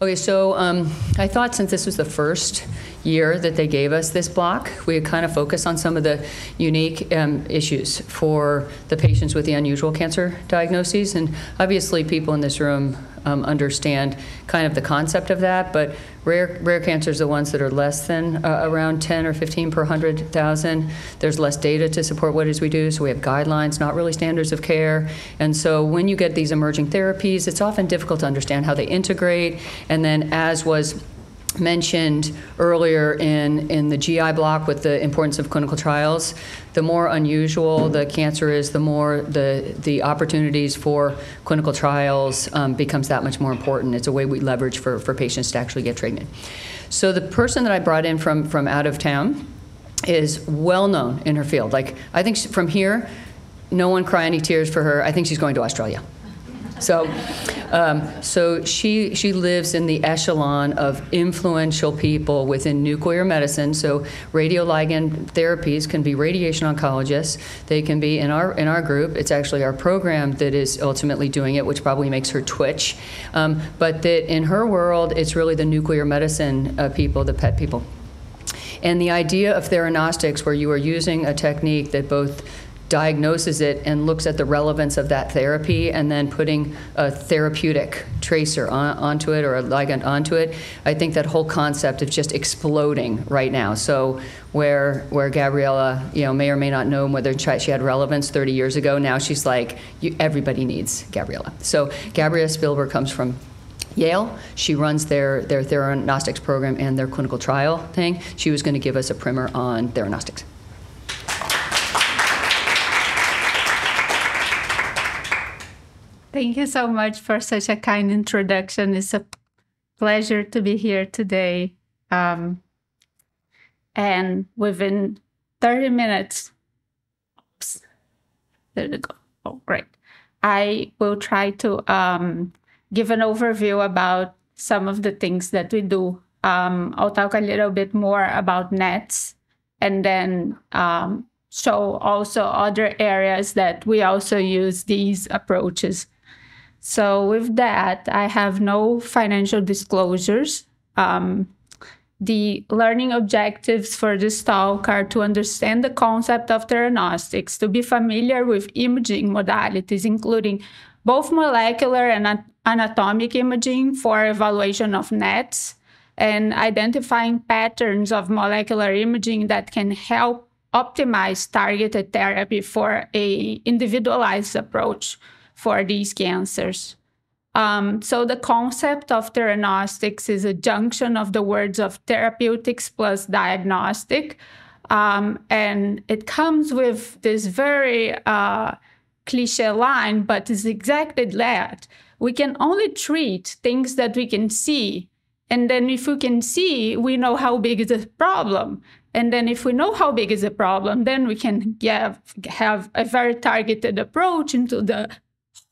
Okay, so I thought since this was the first year that they gave us this block, we would kind of focus on some of the unique issues for the patients with the unusual cancer diagnoses. And obviously people in this room understand kind of the concept of that, but rare cancers are the ones that are less than around 10 or 15 per 100,000. There's less data to support what it is we do, so we have guidelines, not really standards of care. And so when you get these emerging therapies, it's often difficult to understand how they integrate. And then, as was mentioned earlier in the GI block with the importance of clinical trials, the more unusual the cancer is, the more the opportunities for clinical trials becomes that much more important. It's a way we leverage for patients to actually get treatment. So the person that I brought in from out of town is well known in her field. Like, I think from here, no one cry any tears for her. I think she's going to Australia. So she lives in the echelon of influential people within nuclear medicine. So radioligand therapies can be radiation oncologists. They can be in our group. It's actually our program that is ultimately doing it, which probably makes her twitch. But that in her world, it's really the nuclear medicine people, the PET people. And the idea of Theranostics, where you are using a technique that both diagnoses it and looks at the relevance of that therapy and then putting a therapeutic tracer onto it or a ligand onto it, I think that whole concept is just exploding right now. So where Gabriella, may or may not know whether she had relevance 30 years ago, now she's like, everybody needs Gabriella. So Gabriella Spilberg comes from Yale. She runs their Theranostics program and their clinical trial thing. She was going to give us a primer on Theranostics. Thank you so much for such a kind introduction. It's a pleasure to be here today. And within 30 minutes, there we go. Oh, great. I will try to give an overview about some of the things that we do. I'll talk a little bit more about NETs and then show also other areas that we also use these approaches. So with that, I have no financial disclosures. The learning objectives for this talk are to understand the concept of Theranostics, to be familiar with imaging modalities, including both molecular and anatomic imaging for evaluation of NETs, and identifying patterns of molecular imaging that can help optimize targeted therapy for an individualized approach for these cancers. So the concept of Theranostics is a junction of the words of therapeutics plus diagnostic. And it comes with this very cliche line, but it's exactly that. We can only treat things that we can see. And then if we can see, we know how big is the problem. And then if we know how big is the problem, then we can have a very targeted approach into the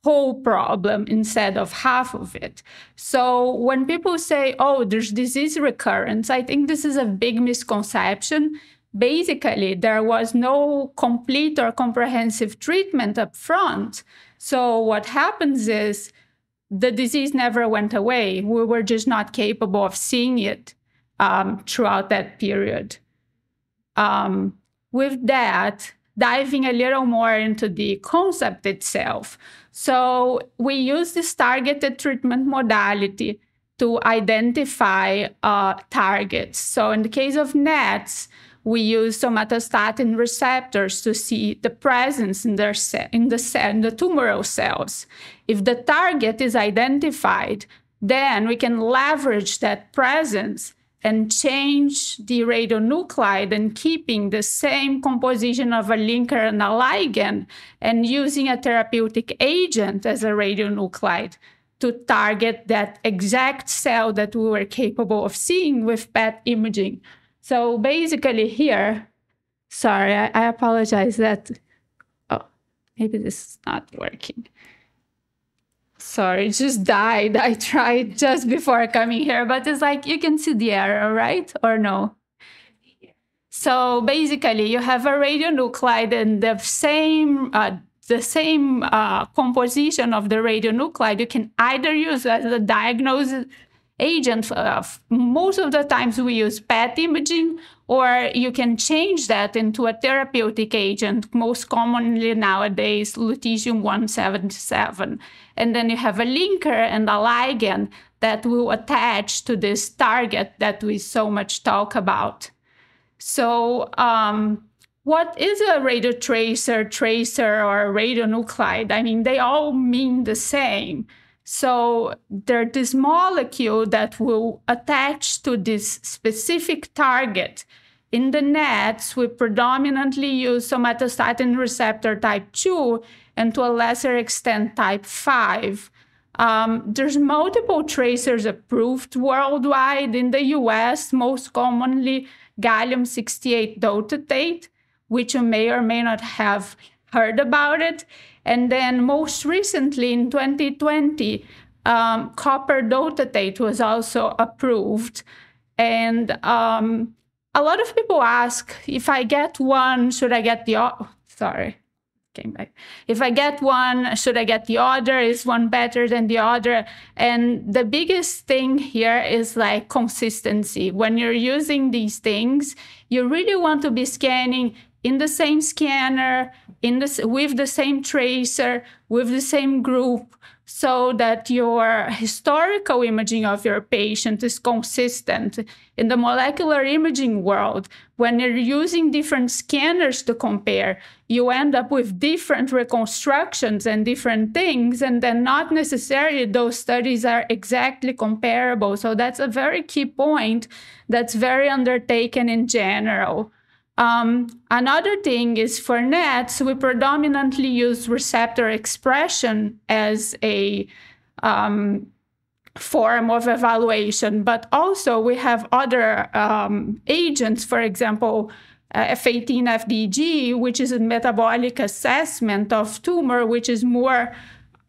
whole problem instead of half of it. So when people say, oh, there's disease recurrence, I think this is a big misconception. Basically, there was no complete or comprehensive treatment up front. So what happens is the disease never went away. We were just not capable of seeing it throughout that period. With that, diving a little more into the concept itself. So we use this targeted treatment modality to identify targets. So in the case of NETs, we use somatostatin receptors to see the presence in the tumoral cells. If the target is identified, then we can leverage that presence and change the radionuclide and keeping the same composition of a linker and a ligand and using a therapeutic agent as a radionuclide to target that exact cell that we were capable of seeing with PET imaging. So basically here, sorry, I apologize that, oh, maybe this is not working. Sorry, it just died. I tried just before coming here, but it's like you can see the error, right? Or no? So basically, you have a radionuclide and the same composition of the radionuclide. You can either use as a diagnosis agent. Most of the times we use PET imaging, or you can change that into a therapeutic agent, most commonly nowadays, lutetium-177. And then you have a linker and a ligand that will attach to this target that we so much talk about. So what is a radiotracer, tracer, or radionuclide? I mean, they all mean the same. So they're this molecule that will attach to this specific target. In the NETs, we predominantly use somatostatin receptor type 2 and to a lesser extent type 5. There's multiple tracers approved worldwide. In the US, most commonly gallium-68 dotatate, which you may or may not have heard about it. And then most recently in 2020, copper dotatate was also approved. And a lot of people ask, if I get one, should I get the other? Sorry, came back. If I get one, should I get the other? Is one better than the other? And the biggest thing here is like consistency. When you're using these things, you really want to be scanning in the same scanner, with the same tracer, with the same group, so that your historical imaging of your patient is consistent. In the molecular imaging world, when you're using different scanners to compare, you end up with different reconstructions and different things, and then not necessarily those studies are exactly comparable. So that's a very key point that's very undertaken in general. Another thing is for NETs, we predominantly use receptor expression as a form of evaluation, but also we have other agents, for example, F18FDG, which is a metabolic assessment of tumor, which is more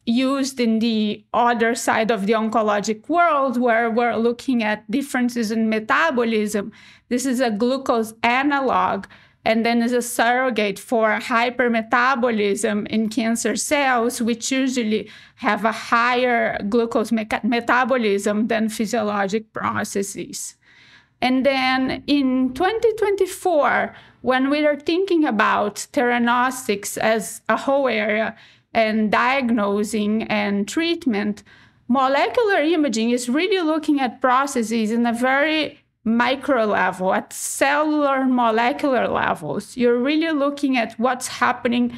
used in the other side of the oncologic world, where we're looking at differences in metabolism. This is a glucose analog, and then is a surrogate for hypermetabolism in cancer cells, which usually have a higher glucose metabolism than physiologic processes. And then in 2024, when we are thinking about theranostics as a whole area, and diagnosing and treatment, molecular imaging is really looking at processes in a very micro level, at cellular molecular levels. You're really looking at what's happening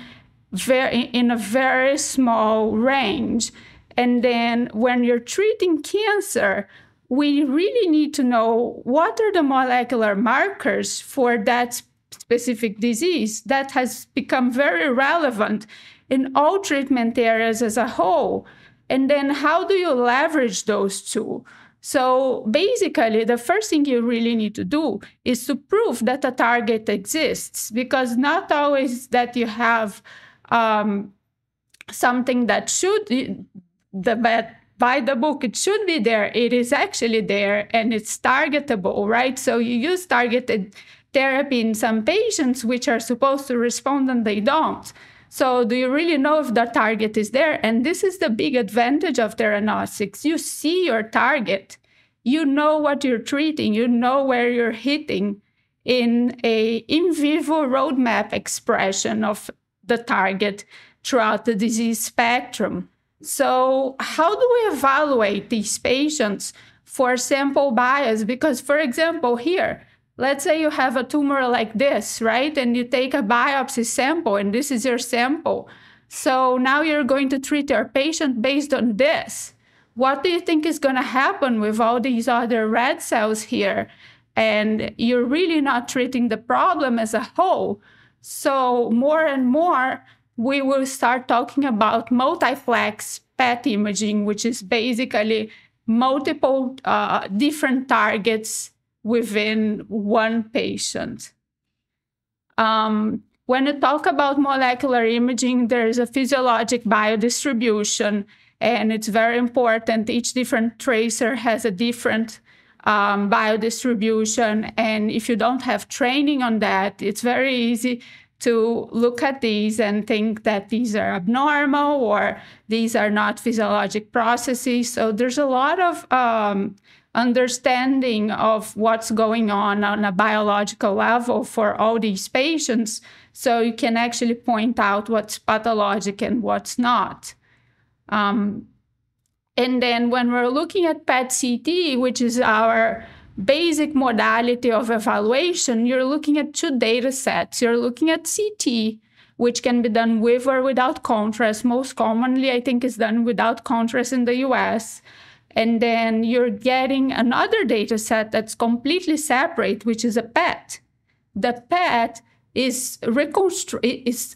in a very small range. And then when you're treating cancer, we really need to know what are the molecular markers for that specific disease. That has become very relevant in all treatment areas as a whole. And then how do you leverage those two? So basically, the first thing you really need to do is to prove that a target exists, because not always that you have something that should, by the book, it should be there. It is actually there, and it's targetable, right? So you use targeted therapy in some patients which are supposed to respond and they don't. So do you really know if the target is there? And this is the big advantage of Theranostics. You see your target. You know what you're treating. You know where you're hitting in a in vivo roadmap expression of the target throughout the disease spectrum. So how do we evaluate these patients for sample bias? Because, for example, here, let's say you have a tumor like this, right? And you take a biopsy sample, and this is your sample. So now you're going to treat your patient based on this. What do you think is going to happen with all these other red cells here? And you're really not treating the problem as a whole. So more and more, we will start talking about multiplex PET imaging, which is basically multiple different targets within one patient. When you talk about molecular imaging, there is a physiologic biodistribution, and it's very important. Each different tracer has a different biodistribution, and if you don't have training on that, it's very easy to look at these and think that these are abnormal or these are not physiologic processes. So there's a lot of understanding of what's going on a biological level for all these patients, so you can actually point out what's pathologic and what's not. And then when we're looking at PET-CT, which is our basic modality of evaluation, you're looking at two data sets. You're looking at CT, which can be done with or without contrast. Most commonly, I think, is done without contrast in the US. And then you're getting another data set that's completely separate, which is a PET. The PET is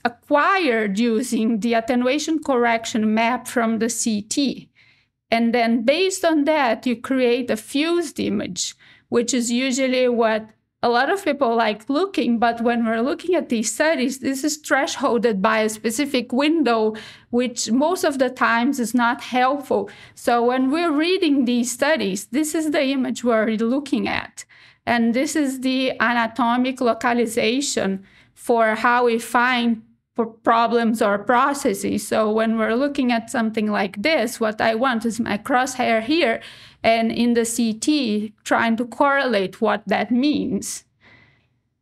acquired using the attenuation correction map from the CT. And then based on that, you create a fused image, which is usually what a lot of people like looking. But when we're looking at these studies, this is thresholded by a specific window, which most of the times is not helpful. So when we're reading these studies, this is the image we're looking at. And this is the anatomic localization for how we find problems or processes. So when we're looking at something like this, what I want is my crosshair here, and in the CT, trying to correlate what that means.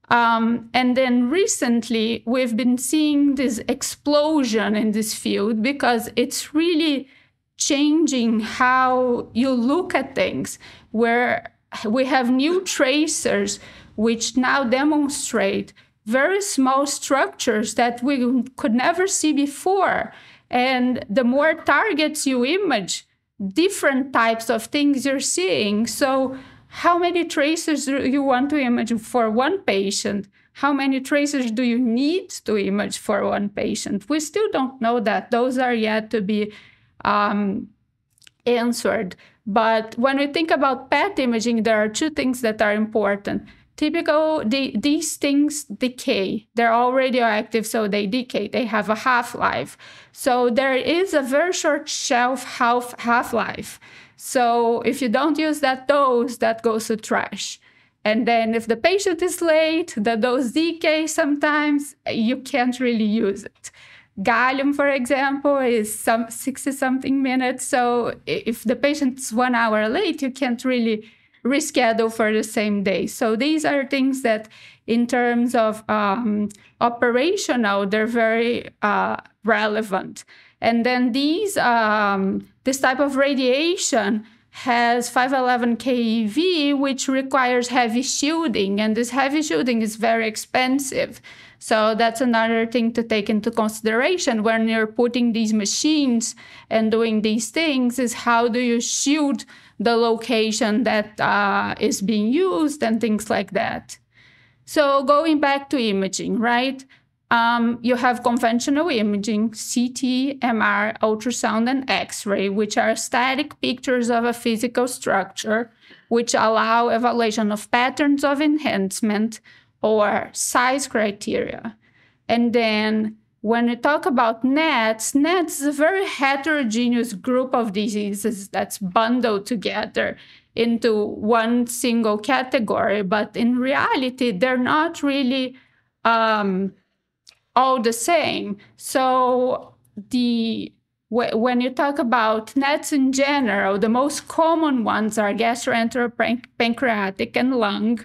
And then recently, we've been seeing this explosion in this field because it's really changing how you look at things, where we have new tracers which now demonstrate very small structures that we could never see before. And the more targets you image, different types of things you're seeing. So how many tracers do you want to image for one patient? How many tracers do you need to image for one patient? We still don't know that. Those are yet to be answered. But when we think about PET imaging, there are two things that are important. These things decay. They're all radioactive, so they decay. They have a half-life. So there is a very short shelf half-life. So if you don't use that dose, that goes to trash. And then if the patient is late, the dose decays sometimes, you can't really use it. Gallium, for example, is 60-something minutes. So if the patient's 1 hour late, you can't really reschedule for the same day. So these are things that, in terms of operational, they're very relevant. And then this type of radiation has 511 keV, which requires heavy shielding, and this heavy shielding is very expensive. So that's another thing to take into consideration when you're putting these machines and doing these things, is how do you shield the location that is being used and things like that. So going back to imaging, right? You have conventional imaging, CT, MR, ultrasound, and X-ray, which are static pictures of a physical structure, which allow evaluation of patterns of enhancement or size criteria. And then when we talk about NETs is a very heterogeneous group of diseases that's bundled together into one single category, but in reality, they're not really all the same. So when you talk about NETs in general, the most common ones are gastroenteropancreatic and lung,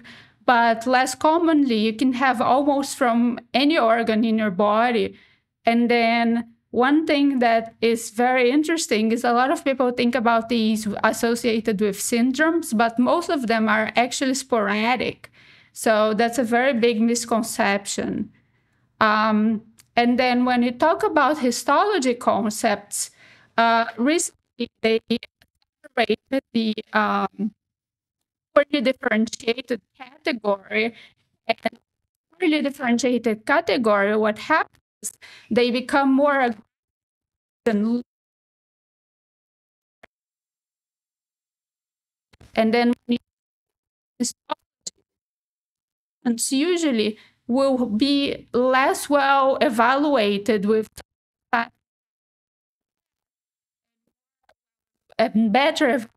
but less commonly, you can have almost from any organ in your body. And then one thing that is very interesting is a lot of people think about these associated with syndromes, but most of them are actually sporadic. So that's a very big misconception. And then when you talk about histology concepts, recently they separated the poorly differentiated category. And poorly differentiated category, what happens is they become more aggressive and then histology usually will be less well evaluated with and better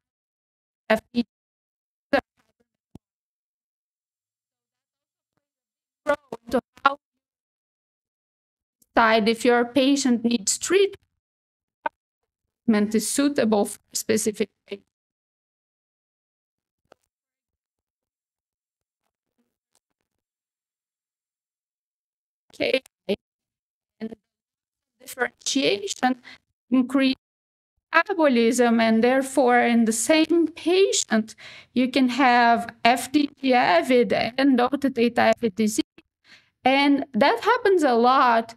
to how decide if your patient needs treatment is suitable for a specific patient. and differentiation increase metabolism, and therefore in the same patient you can have FDG-avid and data-avid disease. And that happens a lot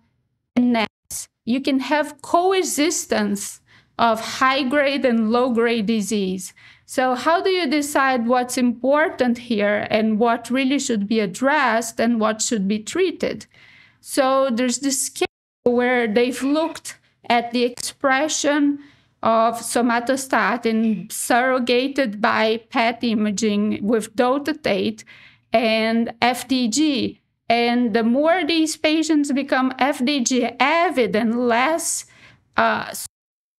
in NETs. You can have coexistence of high-grade and low-grade disease. So how do you decide what's important here and what really should be addressed and what should be treated? So there's this scale where they've looked at the expression of somatostatin surrogated by PET imaging with dotatate and FDG. And the more these patients become FDG-avid and less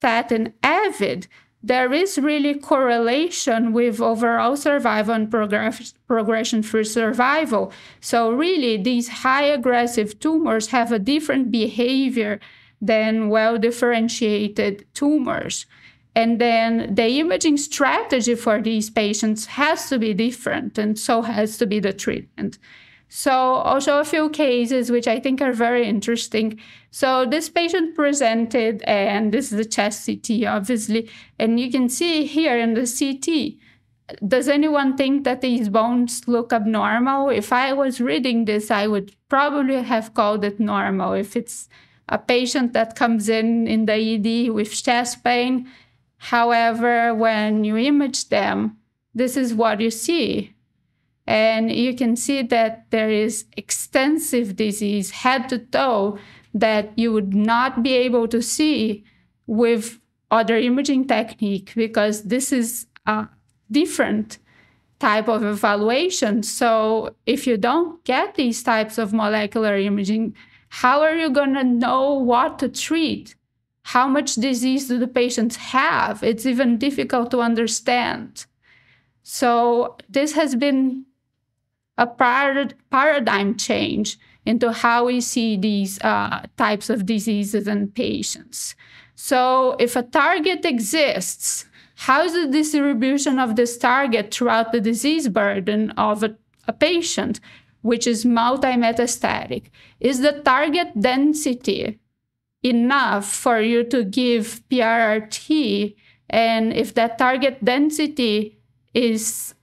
statin-avid, there is really correlation with overall survival and progression-free survival. So really, these high-aggressive tumors have a different behavior than well-differentiated tumors. And then the imaging strategy for these patients has to be different, and so has to be the treatment. So I'll show a few cases which I think are very interesting. So this patient presented, and this is the chest CT, obviously, and you can see here in the CT, does anyone think that these bones look abnormal? If I was reading this, I would probably have called it normal. If it's a patient that comes in the ED with chest pain, however, when you image them, this is what you see. And you can see that there is extensive disease, head to toe, that you would not be able to see with other imaging technique, because this is a different type of evaluation. So if you don't get these types of molecular imaging, how are you going to know what to treat? How much disease do the patients have? It's even difficult to understand. So this has been a paradigm change into how we see these types of diseases in patients. So if a target exists, how is the distribution of this target throughout the disease burden of a patient, which is multimetastatic? Is the target density enough for you to give PRRT? And if that target density is,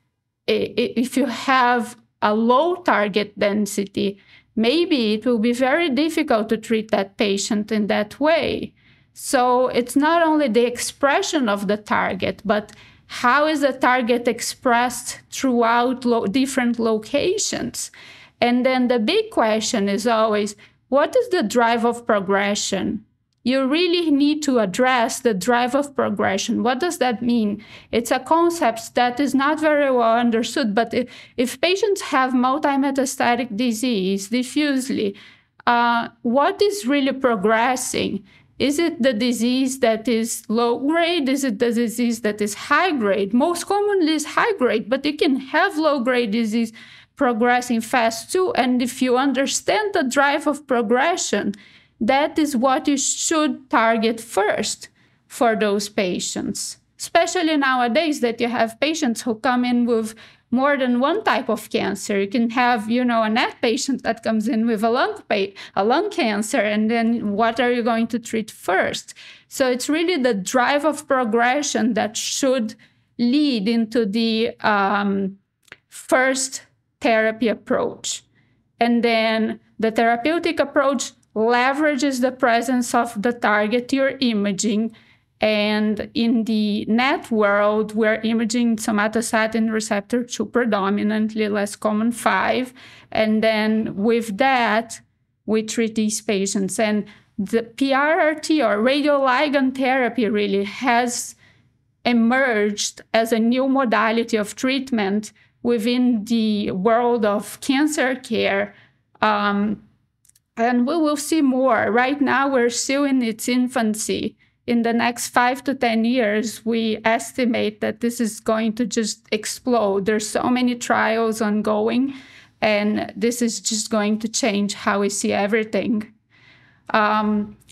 if you have a low target density, maybe it will be very difficult to treat that patient in that way. So it's not only the expression of the target, but how is the target expressed throughout different locations? And then the big question is always, what is the drive of progression? You really need to address the drive of progression. What does that mean? It's a concept that is not very well understood, but if patients have multimetastatic disease diffusely, what is really progressing? Is it the disease that is low grade? Is it the disease that is high grade? Most commonly is high grade, but you can have low grade disease progressing fast too. And if you understand the drive of progression, that is what you should target first for those patients, especially nowadays that you have patients who come in with more than one type of cancer. You can have, a NET patient that comes in with a lung cancer, and then what are you going to treat first? So it's really the drive of progression that should lead into the first therapy approach. And then the therapeutic approach leverages the presence of the target you're imaging. And in the NET world, we're imaging somatostatin receptor 2 predominantly, less common 5. And then with that, we treat these patients. And the PRRT or radioligand therapy really has emerged as a new modality of treatment within the world of cancer care. And we will see more. Right now, we're still in its infancy. In the next 5 to 10 years, we estimate that this is going to just explode. There's so many trials ongoing, and this is just going to change how we see everything.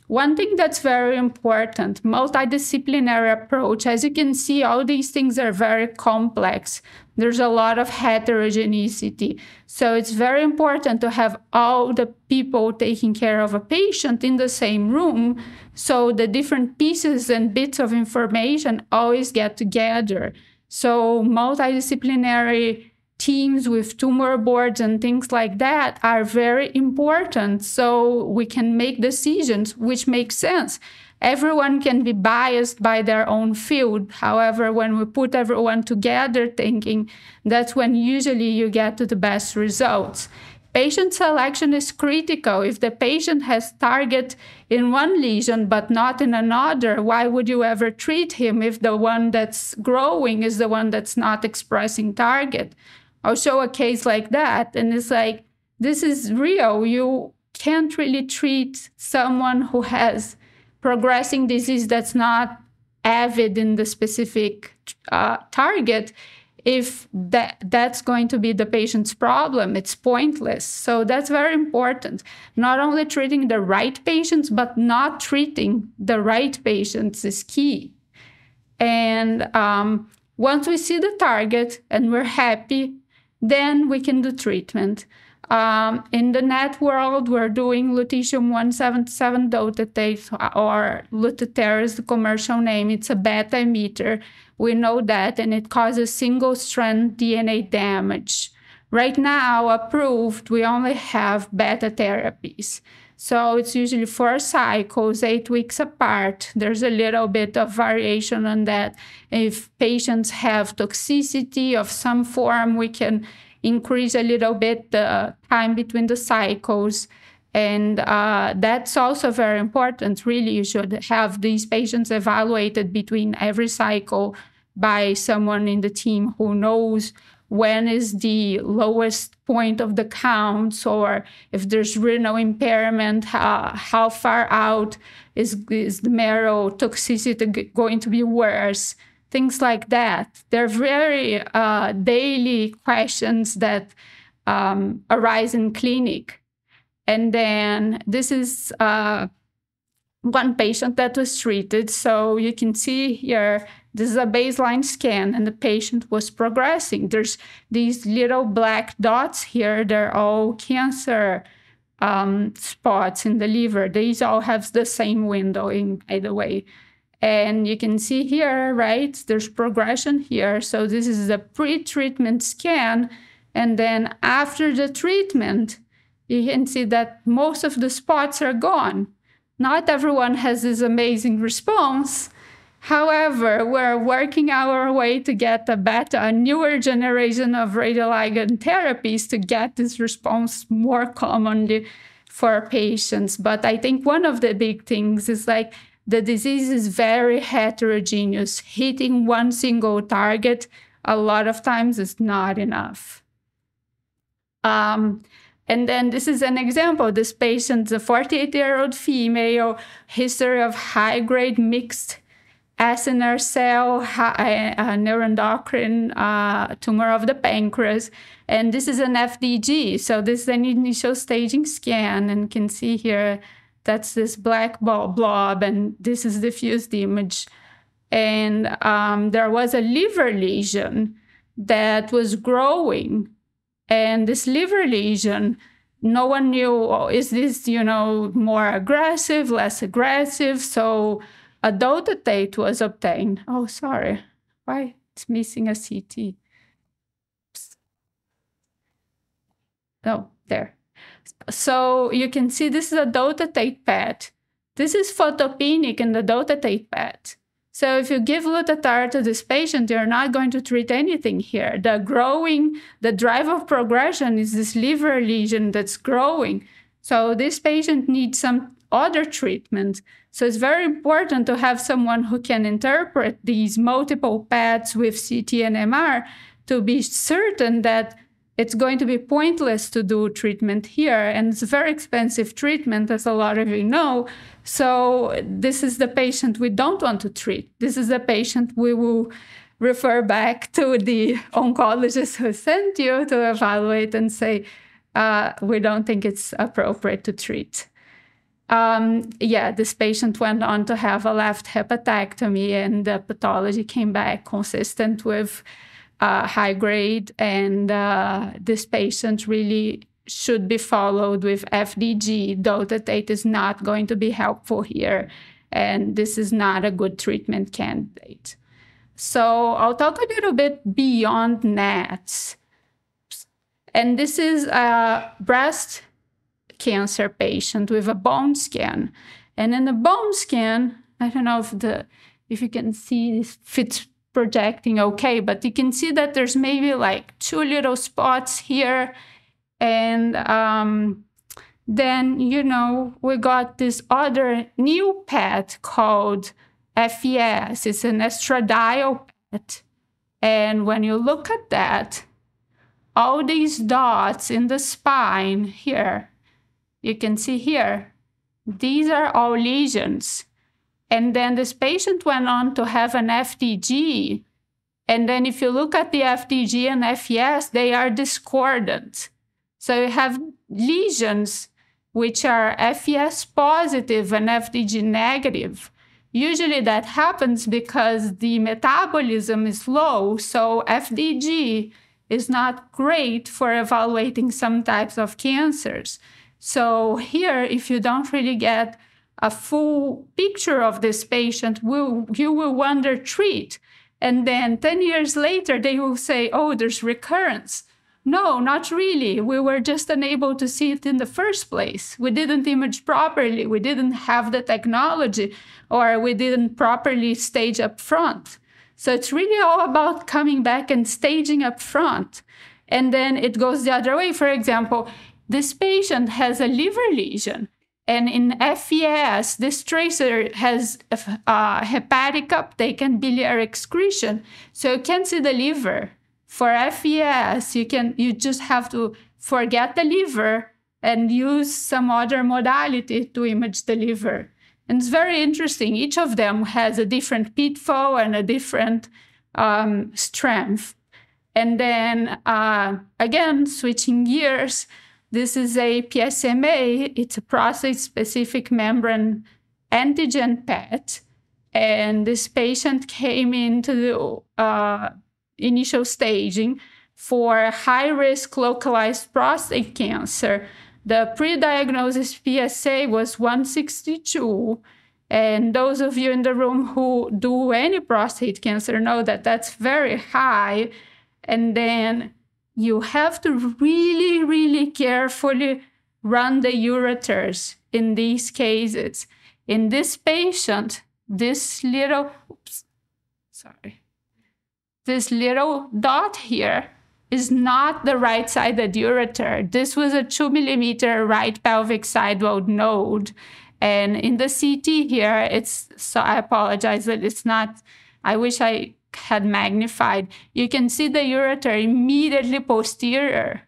One thing that's very important, multidisciplinary approach. As you can see, all these things are very complex. There's a lot of heterogeneity. So it's very important to have all the people taking care of a patient in the same room, so the different pieces and bits of information always get together. So multidisciplinary teams with tumor boards and things like that are very important, so we can make decisions which make sense. Everyone can be biased by their own field. However, when we put everyone together thinking, that's when usually you get to the best results. Patient selection is critical. If the patient has target in one lesion but not in another, why would you ever treat him if the one that's growing is the one that's not expressing target? I'll show a case like that, and it's like, this is real. You can't really treat someone who has progressing disease that's not avid in the specific target if that's going to be the patient's problem. It's pointless. So that's very important. Not only treating the right patients, but not treating the right patients is key. And once we see the target and we're happy, then we can do treatment. In the NET world, we're doing lutetium-177 dotatate, or Lutathera is the commercial name. It's a beta emitter. We know that, and it causes single-strand DNA damage. Right now, approved, we only have beta therapies. So it's usually 4 cycles, 8 weeks apart. There's a little bit of variation on that. If patients have toxicity of some form, we can increase a little bit the time between the cycles. And that's also very important. Really, you should have these patients evaluated between every cycle by someone in the team who knows when is the lowest point of the counts, or if there's renal impairment, how far out is the marrow toxicity going to be worse, things like that. They're very daily questions that arise in clinic. And then this is one patient that was treated. So you can see here, this is a baseline scan, and the patient was progressing. There's these little black dots here. They're all cancer spots in the liver. These all have the same window, by the way. And you can see here, right, there's progression here. So this is a pre-treatment scan. And then after the treatment, you can see that most of the spots are gone. Not everyone has this amazing response. However, we're working our way to get a newer generation of radioligand therapies to get this response more commonly for patients. But I think one of the big things is like the disease is very heterogeneous. Hitting one single target a lot of times is not enough. And then this is an example. This patient's a 48-year-old female, history of high-grade mixed acinar cell neuroendocrine tumor of the pancreas. And this is an FDG. So this is an initial staging scan. And you can see here, that's this black blob, and this is diffused image. And there was a liver lesion that was growing. And this liver lesion, no one knew, is this, more aggressive, less aggressive? So a dotatate was obtained. Oh, sorry. Why? It's missing a CT. Oops. Oh, there. So you can see this is a dotatate PET. This is photopenic in the dotatate PET. So if you give Lutathera to this patient, you're not going to treat anything here. The drive of progression is this liver lesion that's growing. So this patient needs some other treatment. So it's very important to have someone who can interpret these multiple PETs with CT and MR to be certain that it's going to be pointless to do treatment here. And it's a very expensive treatment, as a lot of you know. So this is the patient we don't want to treat. This is the patient we will refer back to the oncologist who sent you to evaluate and say, we don't think it's appropriate to treat. Yeah, this patient went on to have a left hepatectomy, and the pathology came back consistent with high grade. And this patient really should be followed with FDG. Dotatate is not going to be helpful here, and this is not a good treatment candidate. So I'll talk a little bit beyond NETs. And this is a breast cancer patient with a bone scan. And in the bone scan, I don't know if you can see if it's projecting okay, but you can see that there's maybe like 2 little spots here. And then, we got this other new PET called FES. It's an estradiol PET. And when you look at that, all these dots in the spine here, you can see here, these are all lesions. And then this patient went on to have an FDG. And then if you look at the FDG and FES, they are discordant. So you have lesions which are FES positive and FDG negative. Usually that happens because the metabolism is low, so FDG is not great for evaluating some types of cancers. So here, if you don't really get a full picture of this patient, you will wonder treat. And then 10 years later, they will say, oh, there's recurrence. No, not really. We were just unable to see it in the first place. We didn't image properly. We didn't have the technology, or we didn't properly stage up front. So it's really all about coming back and staging up front. And then it goes the other way. For example, this patient has a liver lesion. And in FES, this tracer has hepatic uptake and biliary excretion. So you can see the liver. For FES, you just have to forget the liver and use some other modality to image the liver. And it's very interesting. Each of them has a different pitfall and a different strength. And then, again, switching gears, this is a PSMA. It's a prostate-specific membrane antigen PET. And this patient came into the initial staging for high-risk localized prostate cancer. The pre-diagnosis PSA was 162. And those of you in the room who do any prostate cancer know that that's very high. And then you have to really, really carefully run the ureters in these cases. In this patient, this little dot here is not the right-sided ureter. This was a 2-millimeter right pelvic sidewall node. And in the CT here, so I apologize that it's not, I wish I had magnified. You can see the ureter immediately posterior.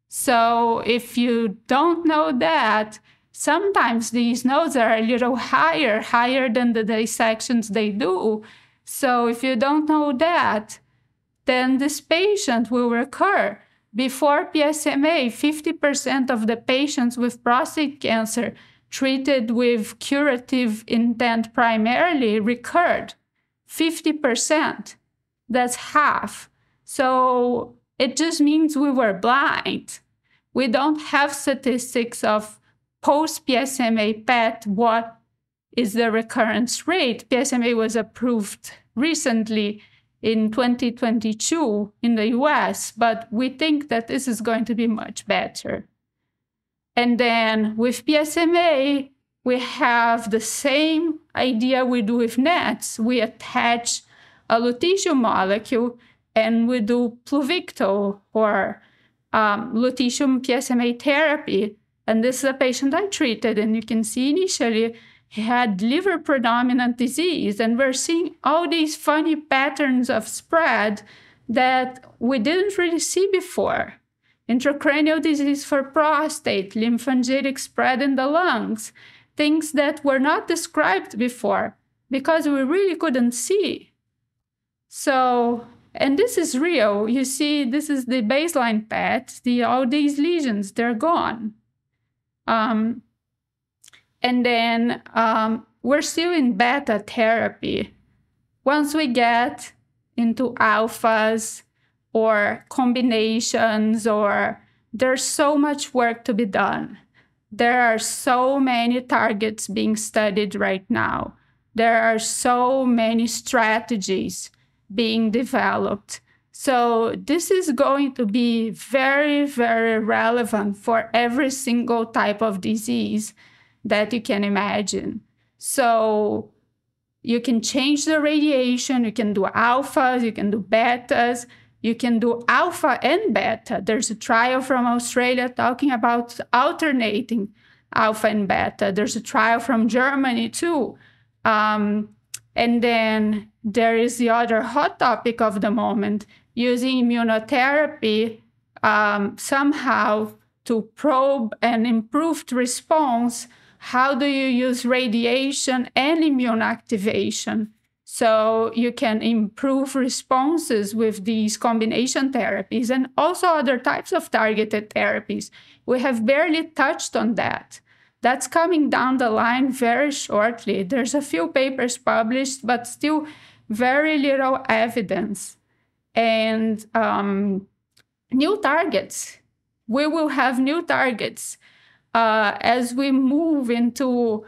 So if you don't know that, sometimes these nodes are a little higher than the dissections they do. So if you don't know that, then this patient will recur. Before PSMA, 50% of the patients with prostate cancer treated with curative intent primarily recurred. 50%. That's half. So it just means we were blind. We don't have statistics of post-PSMA PET, what is the recurrence rate. PSMA was approved recently in 2022 in the US, but we think that this is going to be much better. And then with PSMA, we have the same idea we do with NETs. We attach a lutetium molecule and we do Pluvicto or lutetium PSMA therapy. And this is a patient I treated, and you can see initially he had liver predominant disease, and we're seeing all these funny patterns of spread that we didn't really see before. Intracranial disease for prostate, lymphangitic spread in the lungs, things that were not described before because we really couldn't see. So, and this is real. You see, this is the baseline PET. All these lesions, they're gone. And then we're still in beta therapy. Once we get into alphas or combinations, or there's so much work to be done. There are so many targets being studied right now. There are so many strategies being developed. So this is going to be very, very relevant for every single type of disease that you can imagine. So you can change the radiation, you can do alphas, you can do betas, you can do alpha and beta. There's a trial from Australia talking about alternating alpha and beta. There's a trial from Germany too. And then there is the other hot topic of the moment, using immunotherapy somehow to probe an improved response. How do you use radiation and immune activation so you can improve responses with these combination therapies and also other types of targeted therapies? We have barely touched on that. That's coming down the line very shortly. There's a few papers published, but still very little evidence. And new targets. We will have new targets as we move into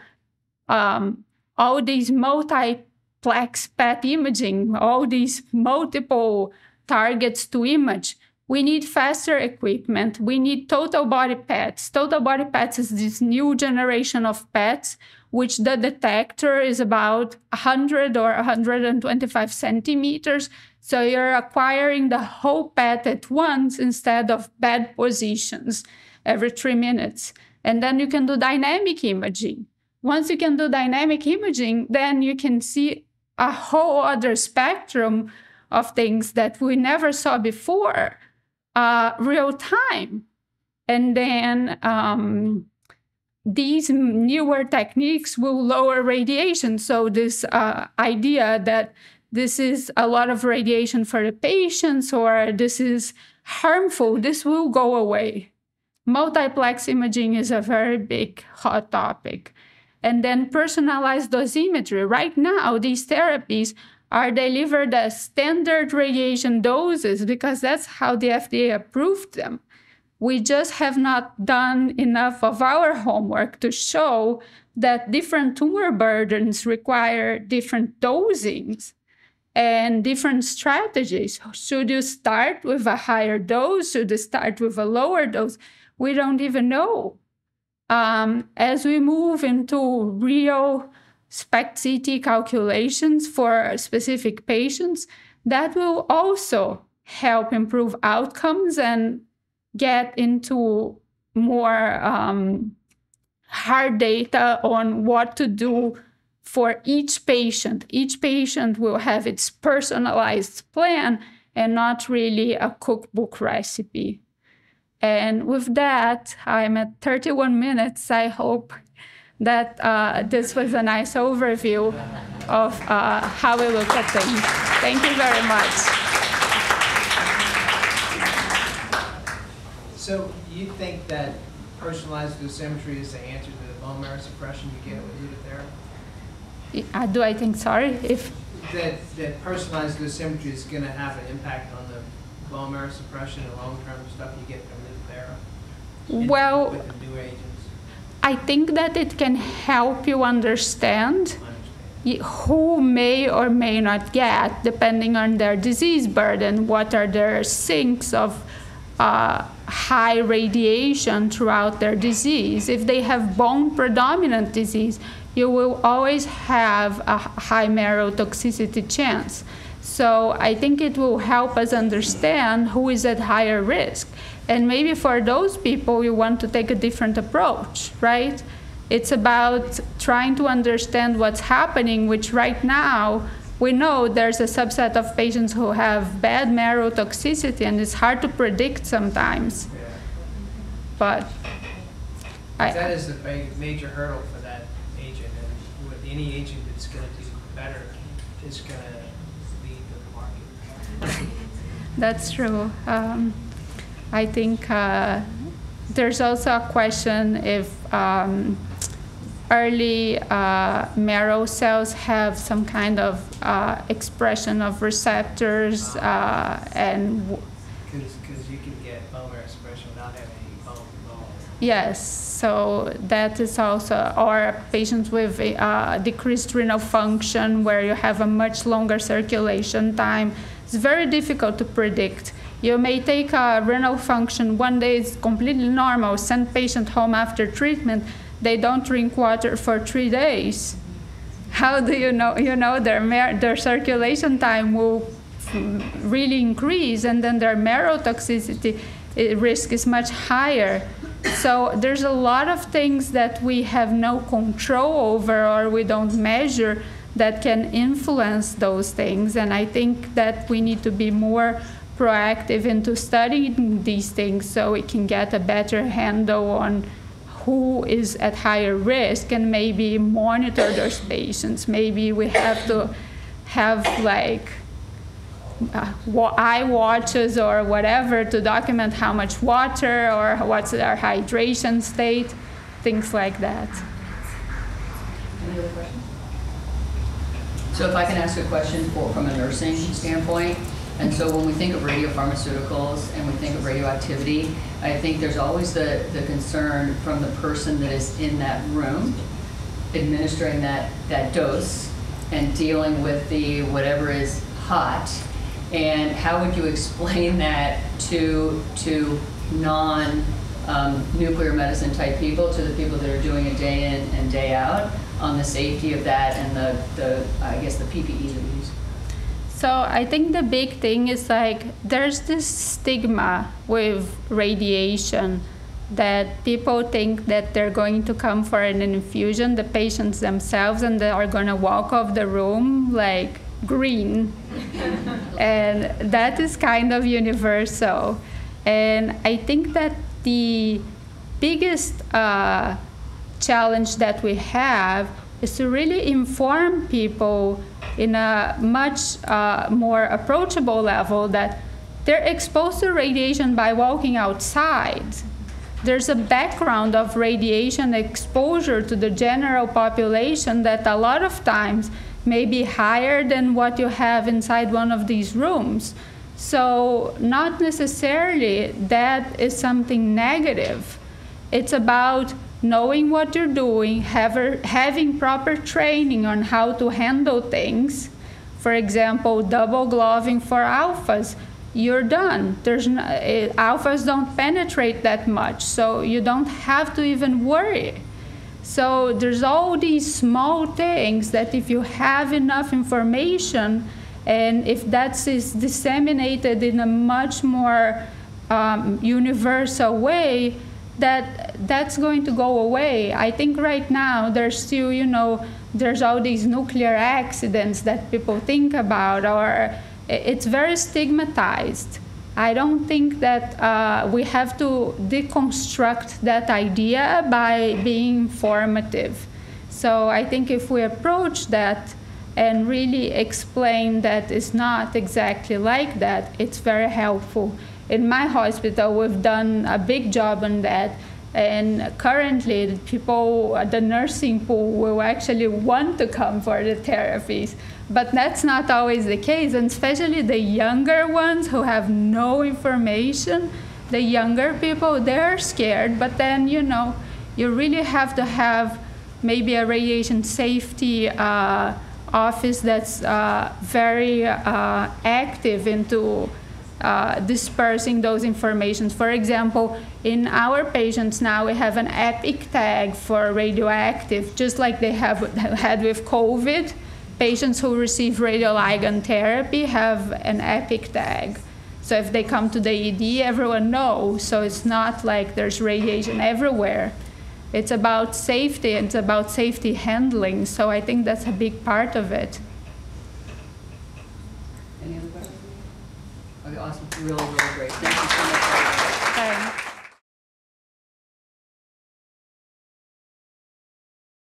all these multiplex PET imaging, all these multiple targets to image. We need faster equipment. We need total body PETs. Total body PETs is this new generation of PETs, which the detector is about 100 or 125 centimeters. So you're acquiring the whole PET at once instead of bad positions every 3 minutes. And then you can do dynamic imaging. Once you can do dynamic imaging, then you can see a whole other spectrum of things that we never saw before, real time. And then these newer techniques will lower radiation. So this idea that this is a lot of radiation for the patients or this is harmful, this will go away. Multiplex imaging is a very big hot topic. And then personalized dosimetry. Right now, these therapies are delivered as standard radiation doses because that's how the FDA approved them. We just have not done enough of our homework to show that different tumor burdens require different dosings and different strategies. Should you start with a higher dose? Should you start with a lower dose? We don't even know. As we move into real SPECT-CT calculations for specific patients, that will also help improve outcomes and get into more hard data on what to do for each patient. Each patient will have its personalized plan and not really a cookbook recipe. And with that, I'm at 31 minutes. I hope that this was a nice overview of how we look at things. Thank you very much. So you think that personalized dosimetry is the answer to the bone marrow suppression you get with Lutathera? Do I think, sorry? If that personalized dosimetry is going to have an impact on the bone marrow suppression and long-term stuff you get from Lutathera? Well, with the new agents? I think that it can help you understand who may or may not get, depending on their disease burden, what are their sinks of high radiation throughout their disease. If they have bone-predominant disease, you will always have a high marrow toxicity chance. So I think it will help us understand who is at higher risk. And maybe for those people, you want to take a different approach, right? It's about trying to understand what's happening, which right now, we know there's a subset of patients who have bad marrow toxicity, and it's hard to predict sometimes. Yeah. But that is the major hurdle for that agent. And with any agent that's going to do better, is going to lead the market. That's true. I think there's also a question if early marrow cells have some kind of expression of receptors and because you can get bone marrow expression without having any bone involved. yes, so that is also, or patients with decreased renal function where you have a much longer circulation time. It's very difficult to predict. You may take a renal function one day, it's completely normal, send patient home after treatment, they don't drink water for 3 days. How do you know? You know, their circulation time will really increase, and then their marrow toxicity risk is much higher. So there's a lot of things that we have no control over or we don't measure that can influence those things. And I think that we need to be more proactive into studying these things so we can get a better handle on who is at higher risk and maybe monitor those patients. Maybe we have to have like eye watches or whatever to document how much water or what's their hydration state, things like that. Any other questions? So if I can ask a question from a nursing standpoint, and so when we think of radiopharmaceuticals and we think of radioactivity, I think there's always the concern from the person that is in that room administering that dose and dealing with the whatever is hot. And how would you explain that to non-nuclear medicine type people, to the people that are doing it day in and day out, on the safety of that and the I guess the PPE that we use? So I think the big thing is like there's this stigma with radiation that people think that they're going to come for an infusion, the patients themselves, and they are going to walk off the room like green. And that is kind of universal. And I think that the biggest challenge that we have is to really inform people in a much more approachable level that they're exposed to radiation by walking outside. There's a background of radiation exposure to the general population that a lot of times may be higher than what you have inside one of these rooms. So not necessarily that is something negative. It's about knowing what you're doing, having proper training on how to handle things. For example, double gloving for alphas, you're done. Alphas don't penetrate that much, so you don't have to even worry. So there's all these small things that if you have enough information and if that is disseminated in a much more universal way, that's going to go away. I think right now there's still, there's all these nuclear accidents that people think about, or it's very stigmatized. I don't think that we have to deconstruct that idea by being informative. So I think if we approach that and really explain that it's not exactly like that, it's very helpful. In my hospital, we've done a big job on that. And currently, people at the nursing pool will actually want to come for the therapies. But that's not always the case, and especially the younger ones who have no information, the younger people, they're scared. But then, you really have to have maybe a radiation safety office that's very active into dispersing those informations. For example, in our patients now, we have an EPIC tag for radioactive, just like they had with COVID. Patients who receive radioligand therapy have an EPIC tag. So if they come to the ED, everyone knows. So it's not like there's radiation everywhere. It's about safety, and it's about safety handling. So I think that's a big part of it. Any other questions? Okay, awesome. Really, really great. Thank you so much. Thanks.